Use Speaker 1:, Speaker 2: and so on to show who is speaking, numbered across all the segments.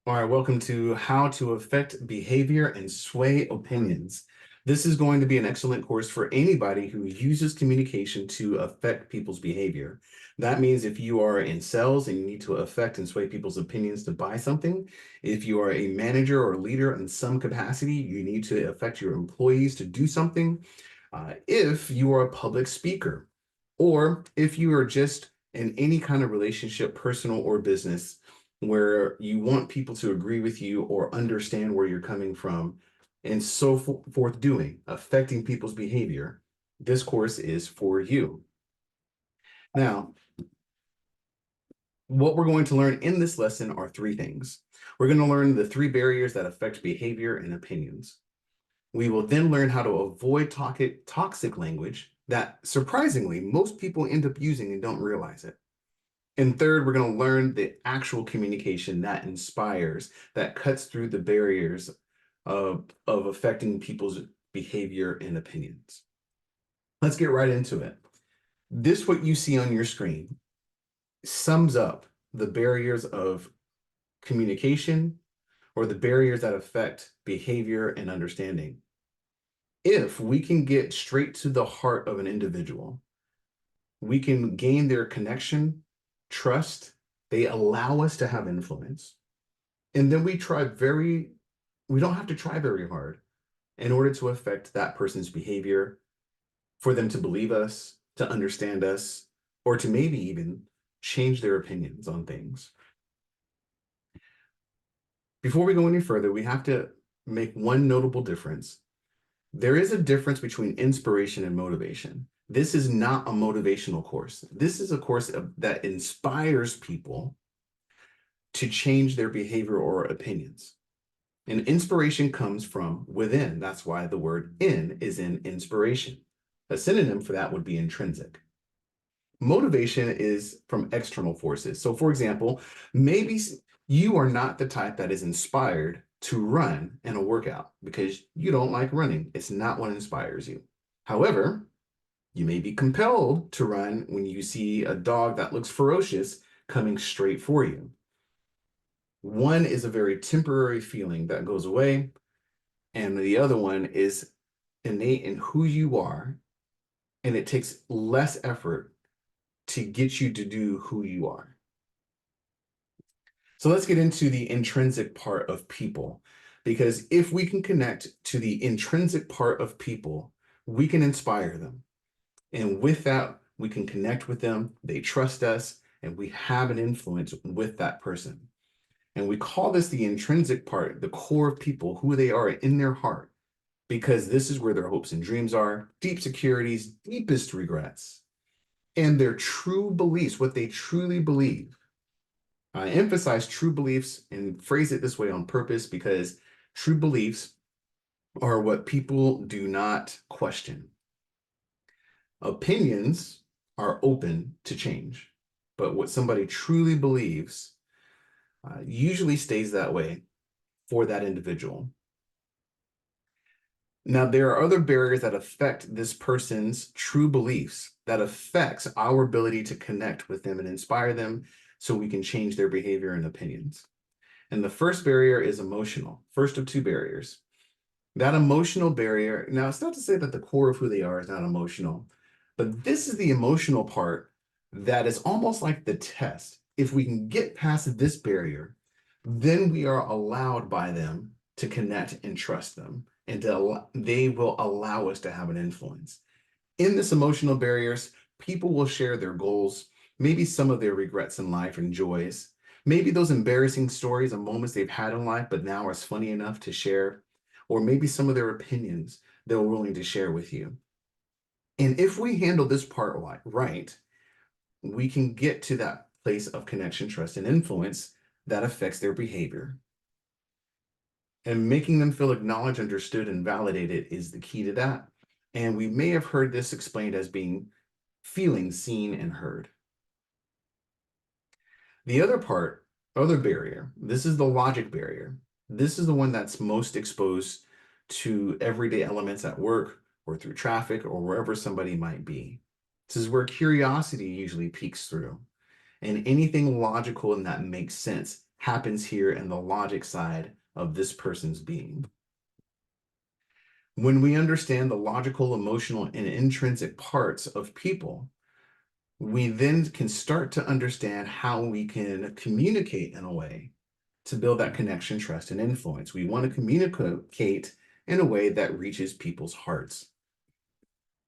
Speaker 1: All right, welcome to How to Affect Behavior and Sway Opinions. This is going to be an excellent course for anybody who uses communication to affect people's behavior. That means if you are in sales and you need to affect and sway people's opinions to buy something, if you are a manager or leader in some capacity, you need to affect your employees to do something. If you are a public speaker, or if you are just in any kind of relationship, personal or business, where you want people to agree with you or understand where you're coming from, and so forth, doing, affecting people's behavior, this course is for you. Now, what we're going to learn in this lesson are three things. We're going to learn the three barriers that affect behavior and opinions. We will then learn how to avoid toxic language that, surprisingly, most people end up using and don't realize it. And third, we're going to learn the actual communication that inspires, that cuts through the barriers of affecting people's behavior and opinions. Let's get right into it. This, what you see on your screen, sums up the barriers of communication or the barriers that affect behavior and understanding. If we can get straight to the heart of an individual, we can gain their connection, trust. They allow us to have influence. And then we don't have to try very hard in order to affect that person's behavior, for them to believe us, to understand us, or to maybe even change their opinions on things. Before we go any further, we have to make one notable difference. There is a difference between inspiration and motivation. This is not a motivational course. This is a course that inspires people to change their behavior or opinions. And inspiration comes from within. That's why the word in is in inspiration. A synonym for that would be intrinsic. Motivation is from external forces. So, for example, maybe you are not the type that is inspired to run in a workout because you don't like running. It's not what inspires you. However, you may be compelled to run when you see a dog that looks ferocious coming straight for you. One is a very temporary feeling that goes away, and the other one is innate in who you are, and it takes less effort to get you to do who you are. So let's get into the intrinsic part of people, because if we can connect to the intrinsic part of people, we can inspire them. And with that, we can connect with them, they trust us, and we have an influence with that person. And we call this the intrinsic part, the core of people, who they are in their heart, because this is where their hopes and dreams are, deep securities, deepest regrets, and their true beliefs, what they truly believe. I emphasize true beliefs and phrase it this way on purpose because true beliefs are what people do not question. Opinions are open to change, but what somebody truly believes usually stays that way for that individual. Now, there are other barriers that affect this person's true beliefs, that affects our ability to connect with them and inspire them so we can change their behavior and opinions. And the first barrier is emotional, first of two barriers. That emotional barrier, now it's not to say that the core of who they are is not emotional, but this is the emotional part that is almost like the test. If we can get past this barrier, then we are allowed by them to connect and trust them, and they will allow us to have an influence. In this emotional barriers, people will share their goals, maybe some of their regrets in life and joys, maybe those embarrassing stories and moments they've had in life, but now are funny enough to share, or maybe some of their opinions they're willing to share with you. And if we handle this part right, we can get to that place of connection, trust, and influence that affects their behavior. And making them feel acknowledged, understood, and validated is the key to that. And we may have heard this explained as being feeling seen and heard. The other barrier, this is the logic barrier. This is the one that's most exposed to everyday elements at work or through traffic or wherever somebody might be. This is where curiosity usually peeks through. And anything logical and that makes sense happens here in the logic side of this person's being. When we understand the logical, emotional, and intrinsic parts of people, we then can start to understand how we can communicate in a way to build that connection, trust, and influence. We want to communicate in a way that reaches people's hearts.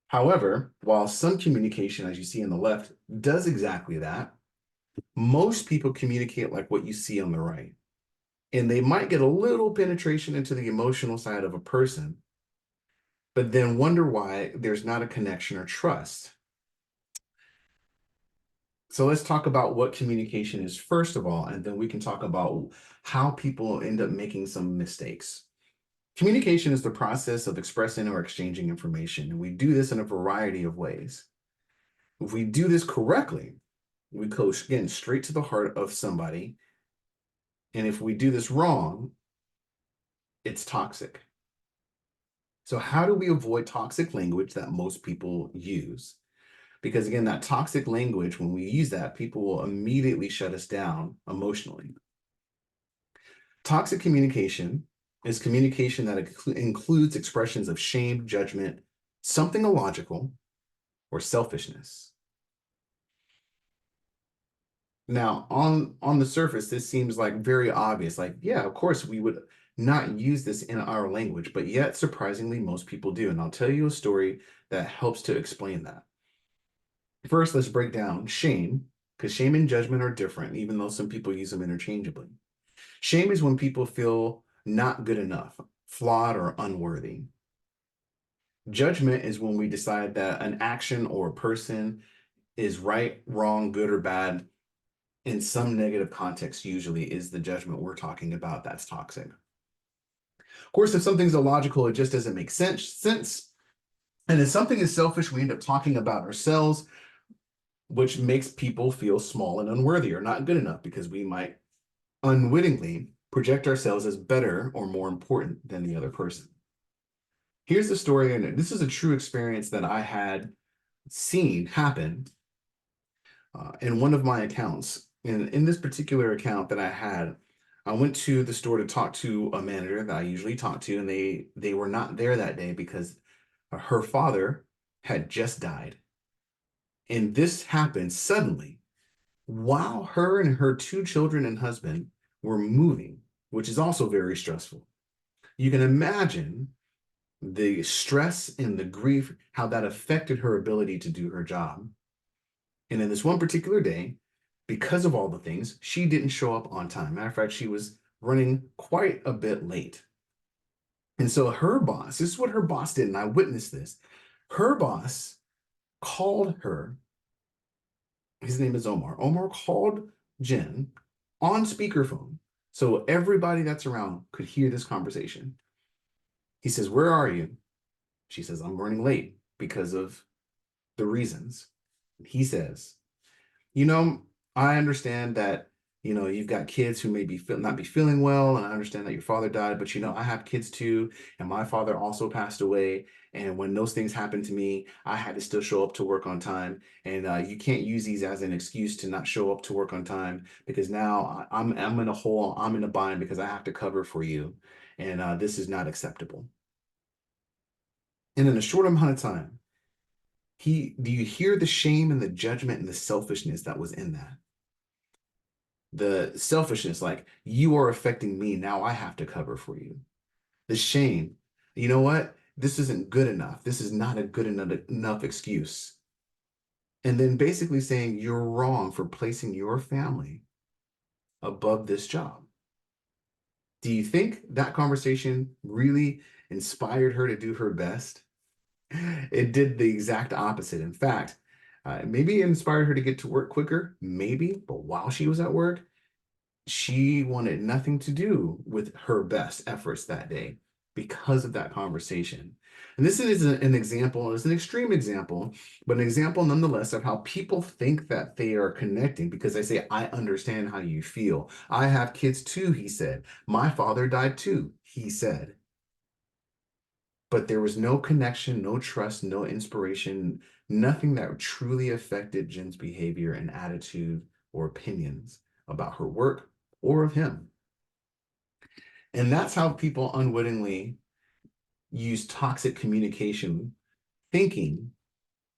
Speaker 1: However, while some communication, as you see on the left, does exactly that, most people communicate like what you see on the right. And they might get a little penetration into the emotional side of a person, but then wonder why there's not a connection or trust. So let's talk about what communication is first of all, and then we can talk about how people end up making some mistakes. Communication is the process of expressing or exchanging information, and we do this in a variety of ways. If we do this correctly, we go again straight to the heart of somebody. And if we do this wrong, it's toxic. So how do we avoid toxic language that most people use? Because again, that toxic language, when we use that, people will immediately shut us down emotionally. Toxic communication is communication that includes expressions of shame, judgment, something illogical, or selfishness. Now, on the surface, this seems like very obvious. Like, yeah, of course, we would not use this in our language, but yet, surprisingly, most people do. And I'll tell you a story that helps to explain that. First, let's break down shame, because shame and judgment are different, even though some people use them interchangeably. Shame is when people feel not good enough, flawed, or unworthy. Judgment is when we decide that an action or a person is right, wrong, good, or bad in some negative context, usually is the judgment we're talking about that's toxic. Of course, if something's illogical, it just doesn't make sense. And if something is selfish, we end up talking about ourselves, which makes people feel small and unworthy or not good enough because we might unwittingly project ourselves as better or more important than the other person. Here's the story, and this is a true experience that I had seen happen in one of my accounts. And in this particular account that I had, I went to the store to talk to a manager that I usually talk to, and they were not there that day because her father had just died. And this happened suddenly while her and her two children and husband were moving, which is also very stressful. You can imagine the stress and the grief, how that affected her ability to do her job. And in this one particular day, because of all the things, she didn't show up on time. Matter of fact, she was running quite a bit late. And so her boss, this is what her boss did, and I witnessed this. Her boss called her, his name is Omar. Omar called Jen on speakerphone so everybody that's around could hear this conversation. He says, "Where are you?" She says, "I'm running late because of the reasons." He says, I understand that, you've got kids who may not be feeling well, and I understand that your father died, but I have kids too, and my father also passed away. And when those things happened to me, I had to still show up to work on time. And you can't use these as an excuse to not show up to work on time because now I'm in a hole, I'm in a bind because I have to cover for you, and this is not acceptable. And in a short amount of time, do you hear the shame and the judgment and the selfishness that was in that? The selfishness, like, you are affecting me, now I have to cover for you. The shame, you know what? This isn't good enough. This is not a good enough excuse. And then basically saying you're wrong for placing your family above this job. Do you think that conversation really inspired her to do her best? It did the exact opposite. In fact, maybe it inspired her to get to work quicker, maybe, but while she was at work, she wanted nothing to do with her best efforts that day because of that conversation. And this is an example, it's an extreme example, but an example nonetheless of how people think that they are connecting because they say, "I understand how you feel. I have kids too," he said. "My father died too," he said. But there was no connection, no trust, no inspiration, nothing that truly affected Jen's behavior and attitude or opinions about her work or of him. And that's how people unwittingly use toxic communication, thinking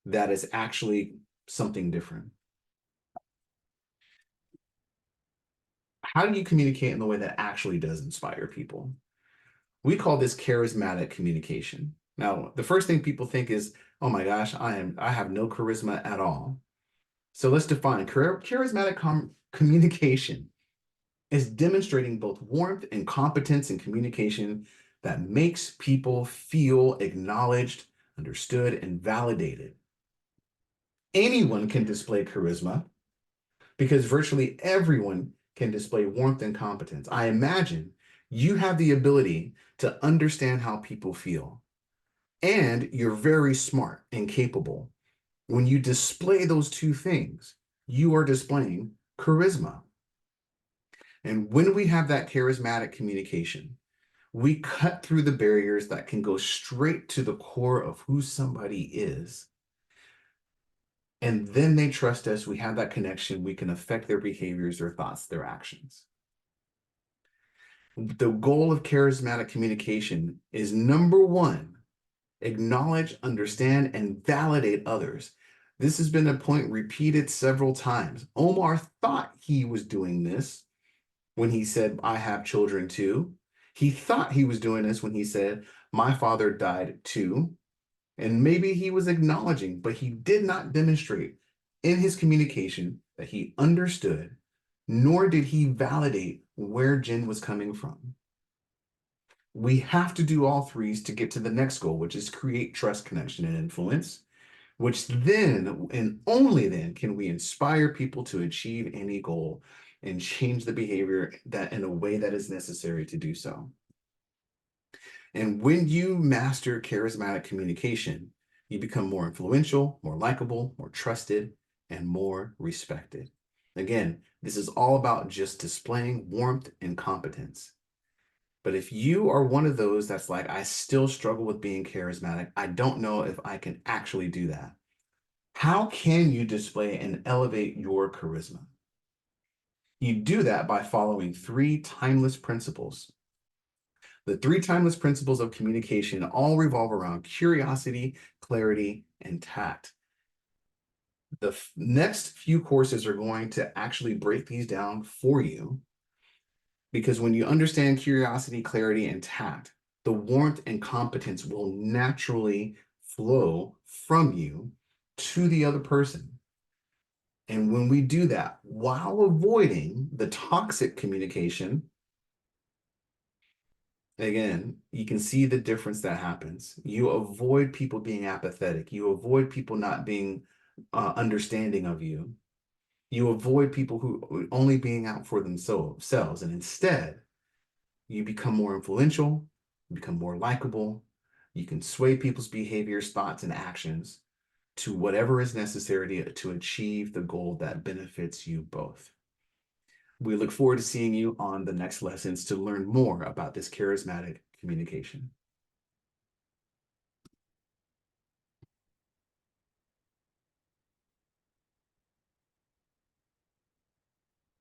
Speaker 1: that is actually something different. How do you communicate in the way that actually does inspire people? We call this charismatic communication. Now, the first thing people think is, oh my gosh, I have no charisma at all. So let's define charismatic communication is demonstrating both warmth and competence in communication that makes people feel acknowledged, understood, and validated. Anyone can display charisma because virtually everyone can display warmth and competence. I imagine you have the ability to understand how people feel, and you're very smart and capable. When you display those two things, you are displaying charisma. And when we have that charismatic communication, we cut through the barriers that can go straight to the core of who somebody is. And then they trust us. We have that connection. We can affect their behaviors, their thoughts, their actions. The goal of charismatic communication is number one, acknowledge, understand, and validate others. This has been a point repeated several times. Omar thought he was doing this when he said, I have children too. He thought he was doing this when he said, my father died too. And maybe he was acknowledging, but he did not demonstrate in his communication that he understood, nor did he validate where Jen was coming from. We have to do all threes to get to the next goal, which is create trust, connection, and influence, which then and only then can we inspire people to achieve any goal and change the behavior that in a way that is necessary to do so. And when you master charismatic communication, you become more influential, more likable, more trusted, and more respected. Again, this is all about just displaying warmth and competence. But if you are one of those that's like, I still struggle with being charismatic, I don't know if I can actually do that. How can you display and elevate your charisma? You do that by following three timeless principles. The three timeless principles of communication all revolve around curiosity, clarity, and tact. The next few courses are going to actually break these down for you, because when you understand curiosity, clarity, and tact, the warmth and competence will naturally flow from you to the other person. And when we do that while avoiding the toxic communication, again, you can see the difference that happens. You avoid people being apathetic. You avoid people not being understanding of you. You avoid people who only being out for themselves. And instead, you become more influential, you become more likable. You can sway people's behaviors, thoughts, and actions to whatever is necessary to achieve the goal that benefits you both. We look forward to seeing you on the next lessons to learn more about this charismatic communication.